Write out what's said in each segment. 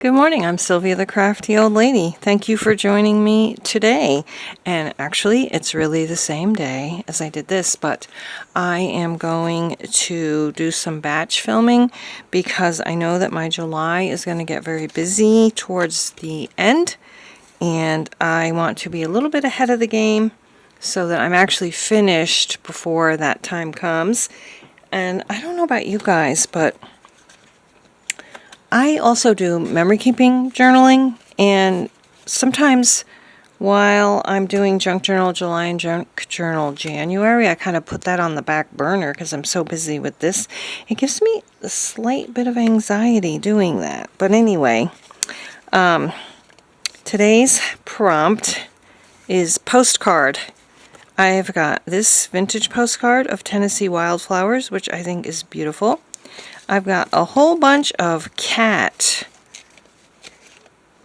Good morning, I'm Sylvia the Crafty Old Lady. Thank you for joining me today. And actually, it's really the same day as I did this, but I am going to do some batch filming because I know that my July is going to get very busy towards the end, and I want to be a little bit ahead of the game so that I'm actually finished before that time comes. And I don't know about you guys, but I also do memory keeping journaling, and sometimes while I'm doing junk journal July and junk journal January, I kind of put that on the back burner because I'm so busy with this. It gives me a slight bit of anxiety doing that. But anyway, today's prompt is postcard. I've got this vintage postcard of Tennessee wildflowers, which I think is beautiful. I've got a whole bunch of cat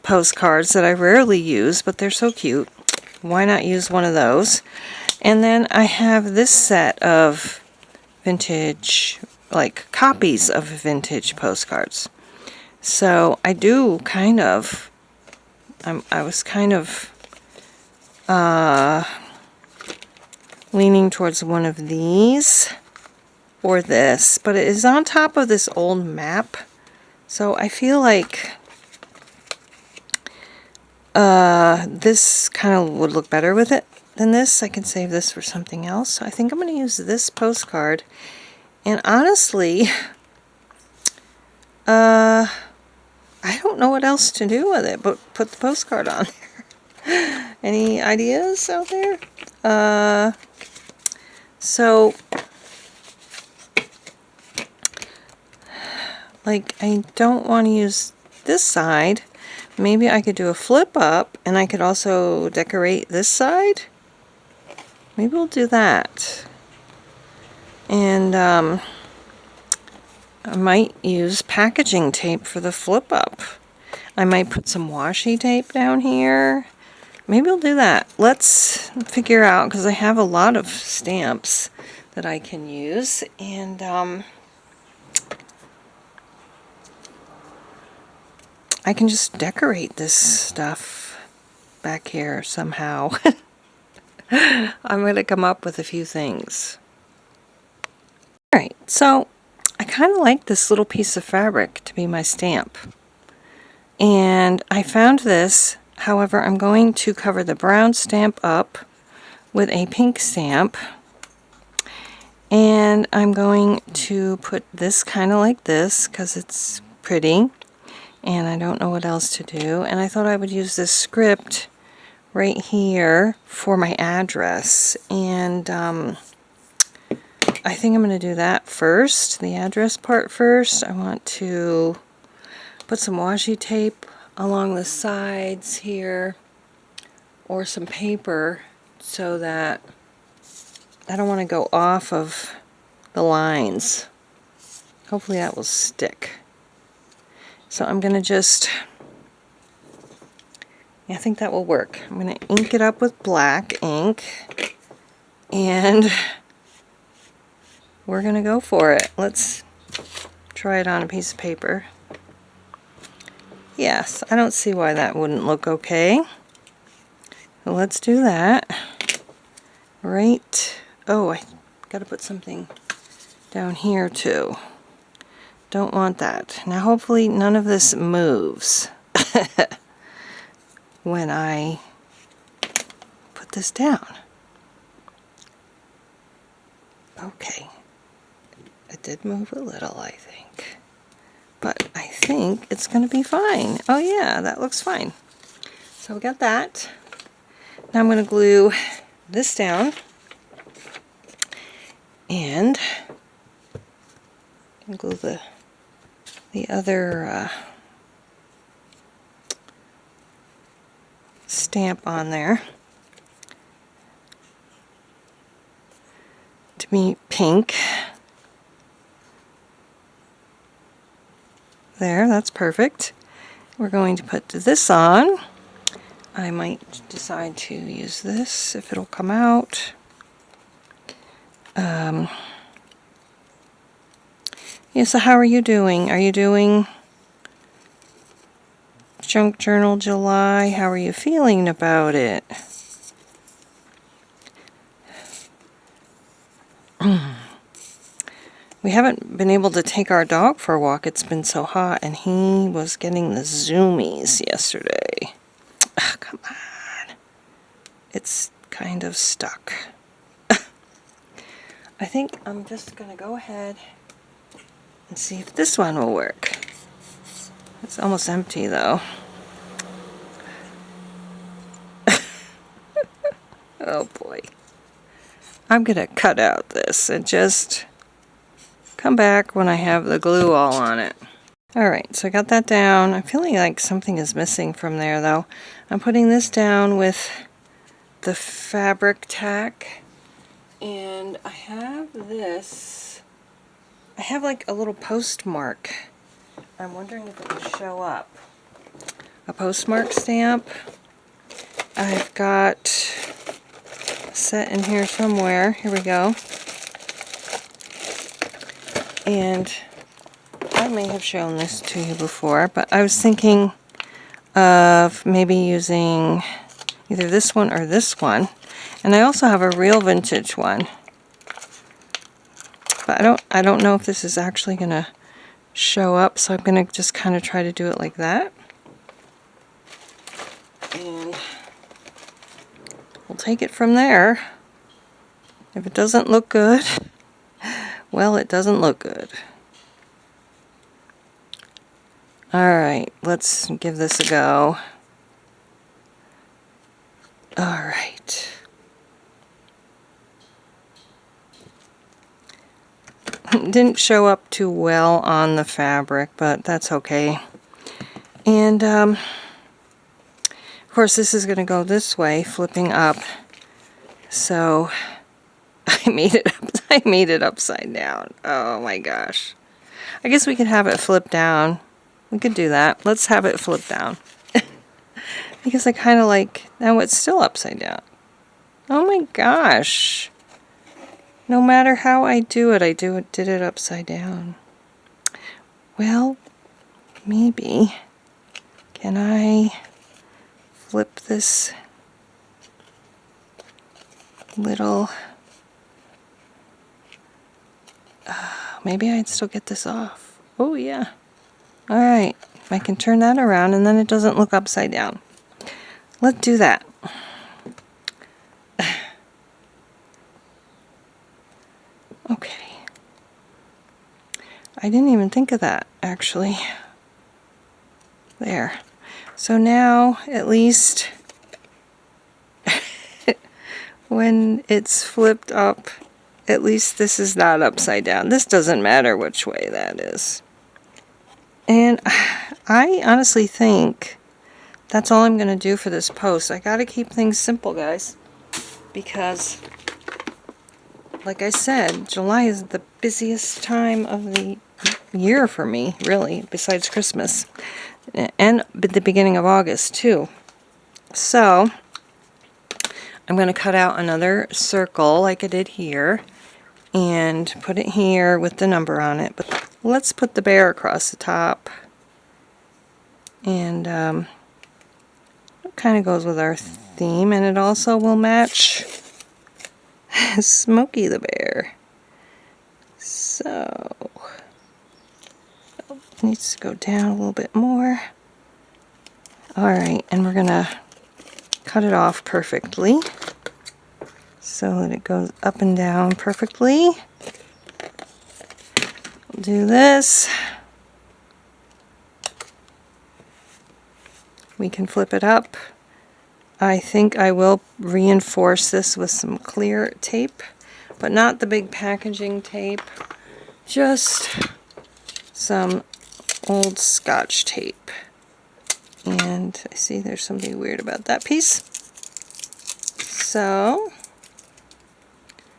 postcards that I rarely use, but they're so cute. Why not use one of those? And then I have this set of vintage, like copies of vintage postcards. So I do kind of, I was kind of leaning towards one of these or this, but it is on top of this old map, so I feel like this kind of would look better with it than this. I can save this for something else, so I think I'm going to use this postcard. And honestly, I don't know what else to do with it but put the postcard on there. Any ideas out there? So like, I don't want to use this side. Maybe I could do a flip up, and I could also decorate this side. Maybe we'll do that. And I might use packaging tape for the flip up. I might put some washi tape down here. Maybe we'll do that. Let's figure out, because I have a lot of stamps that I can use, and I can just decorate this stuff back here somehow. I'm going to come up with a few things. Alright, so I kind of like this little piece of fabric to be my stamp. And I found this, however, I'm going to cover the brown stamp up with a pink stamp. And I'm going to put this kind of like this because it's pretty. And I don't know what else to do. And I thought I would use this script right here for my address. And I think I'm going to do that first, the address part first. I want to put some washi tape along the sides here, or some paper, so that I don't want to go off of the lines. Hopefully that will stick. So I'm going to just, I think that will work. I'm going to ink it up with black ink, and we're going to go for it. Let's try it on a piece of paper. Yes, I don't see why that wouldn't look okay. So let's do that. Right. Oh, I got to put something down here too. Don't want that. Now hopefully none of this moves when I put this down. Okay. It did move a little, I think. But I think it's going to be fine. Oh yeah, that looks fine. So we got that. Now I'm going to glue this down. And glue the other stamp on there to be pink. There, that's perfect. We're going to put this on. I might decide to use this if it'll come out. Yeah, so how are you doing? Are you doing Junk Journal July. How are you feeling about it? We haven't been able to take our dog for a walk. It's been so hot, and he was getting the zoomies yesterday. Ugh, come on. It's kind of stuck. I think I'm just going to go ahead and see if this one will work. It's almost empty, though. Oh, boy. I'm going to cut out this and just come back when I have the glue all on it. Alright, so I got that down. I'm feeling like something is missing from there, though. I'm putting this down with the fabric tack. And I have this. I have like a little postmark. I'm wondering if it will show up. A postmark stamp. I've got set in here somewhere. Here we go. And I may have shown this to you before, but I was thinking of maybe using either this one or this one. And I also have a real vintage one. But I don't know if this is actually going to show up, so I'm going to just kind of try to do it like that. And we'll take it from there. If it doesn't look good, well, it doesn't look good. Alright, let's give this a go. Alright. Didn't show up too well on the fabric, but that's okay. And, of course, this is going to go this way, flipping up. So, I made it upside down. Oh my gosh. I guess we could have it flip down. We could do that. Let's have it flip down. Because I kind of like, now it's still upside down. Oh my gosh. No matter how I do it, did it upside down. Well, maybe. Can I flip this little... maybe I'd still get this off. Oh yeah. Alright, I can turn that around and then it doesn't look upside down. Let's do that. Okay. I didn't even think of that, actually. There. So now, at least, when it's flipped up, at least this is not upside down. This doesn't matter which way that is. And I honestly think that's all I'm going to do for this post. I got to keep things simple, guys, because, like I said, July is the busiest time of the year for me, really, besides Christmas, and the beginning of August, too. So, I'm going to cut out another circle like I did here, and put it here with the number on it. But let's put the bear across the top. And it kind of goes with our theme, and it also will match Smokey the Bear. So, it needs to go down a little bit more. Alright, and we're going to cut it off perfectly so that it goes up and down perfectly. We'll do this. We can flip it up. I think I will reinforce this with some clear tape, but not the big packaging tape, just some old Scotch tape. And I see there's something weird about that piece. So,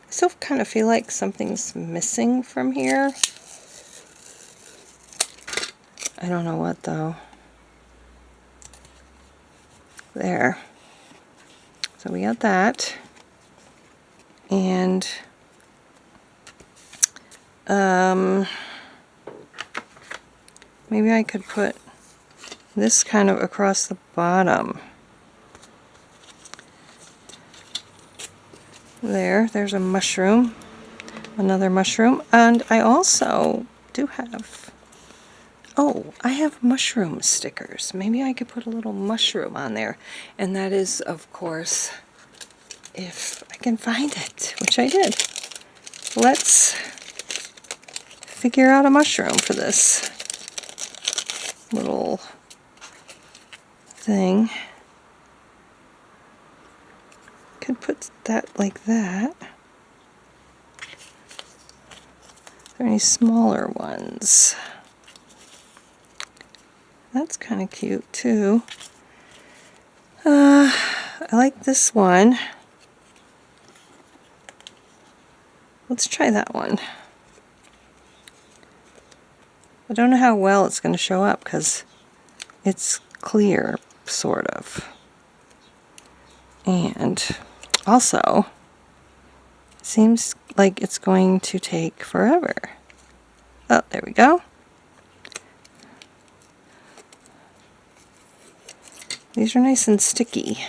I still kind of feel like something's missing from here. I don't know what though. There. So we got that. And maybe I could put this kind of across the bottom. There's a mushroom, another mushroom, and I also do have, oh, I have mushroom stickers. Maybe I could put a little mushroom on there, and that is, of course, if I can find it, which I did. Let's figure out a mushroom for this little thing. Could put that like that. Are there any smaller ones? That's kind of cute too. I like this one. Let's try that one. I don't know how well it's going to show up because it's clear, sort of. And also, it seems like it's going to take forever. Oh, there we go. These are nice and sticky.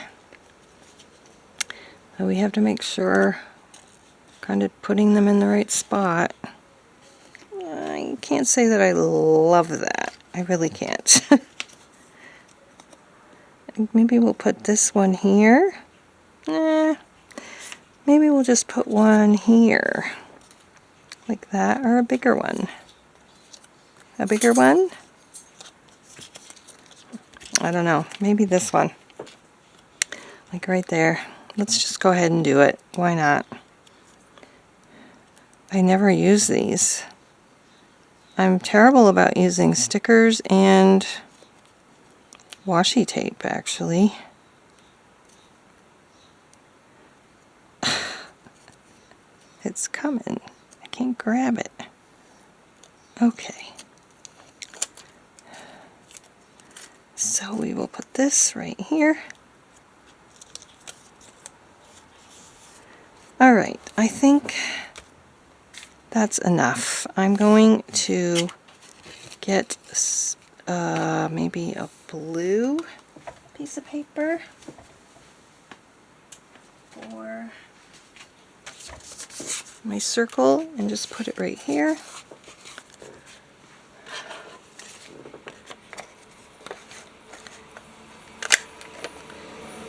So we have to make sure, kind of putting them in the right spot. I can't say that I love that. I really can't. Maybe we'll put this one here. Maybe we'll just put one here. Like that, or a bigger one. A bigger one? I don't know. Maybe this one. Like right there. Let's just go ahead and do it. Why not? I never use these. I'm terrible about using stickers and washi tape, actually. It's coming. I can't grab it. Okay. So we will put this right here. Alright, I think that's enough. I'm going to get maybe a blue piece of paper for my circle and just put it right here.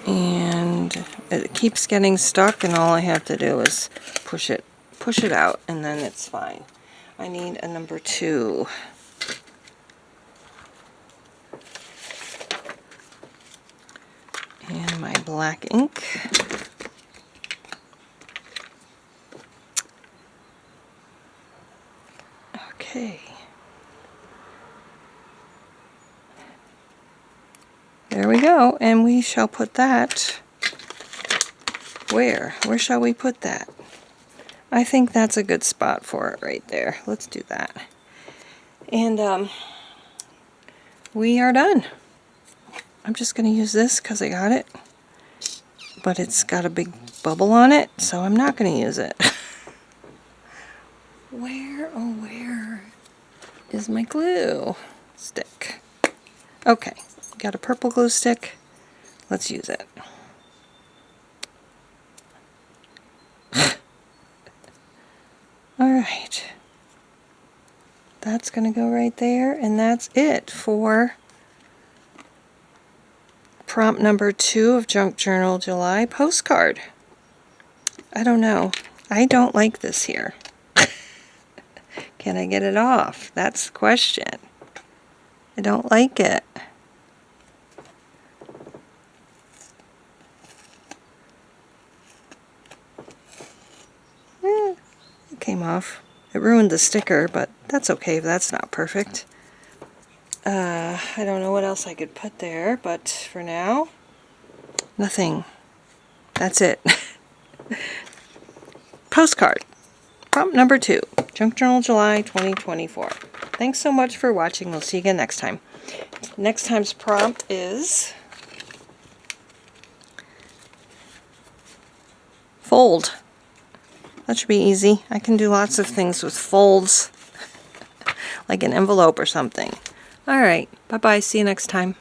And it keeps getting stuck, and all I have to do is push it out, and then it's fine. I need a number 2. And my black ink. Okay. There we go, and we shall put that where? Where shall we put that? I think that's a good spot for it right there. Let's do that. And we are done. I'm just going to use this because I got it, but it's got a big bubble on it, so I'm not going to use it. Where, oh where is my glue stick? Okay, got a purple glue stick. Let's use it. Alright, that's going to go right there, and that's it for prompt number 2 of Junk Journal July postcard. I don't know. I don't like this here. Can I get it off? That's the question. I don't like it. It came off. It ruined the sticker, but that's okay if that's not perfect. I don't know what else I could put there, but for now, nothing. That's it. Postcard. Prompt number 2. Junk Journal July 2024. Thanks so much for watching. We'll see you again next time. Next time's prompt is fold. That should be easy. I can do lots of things with folds, like an envelope or something. Alright, bye-bye. See you next time.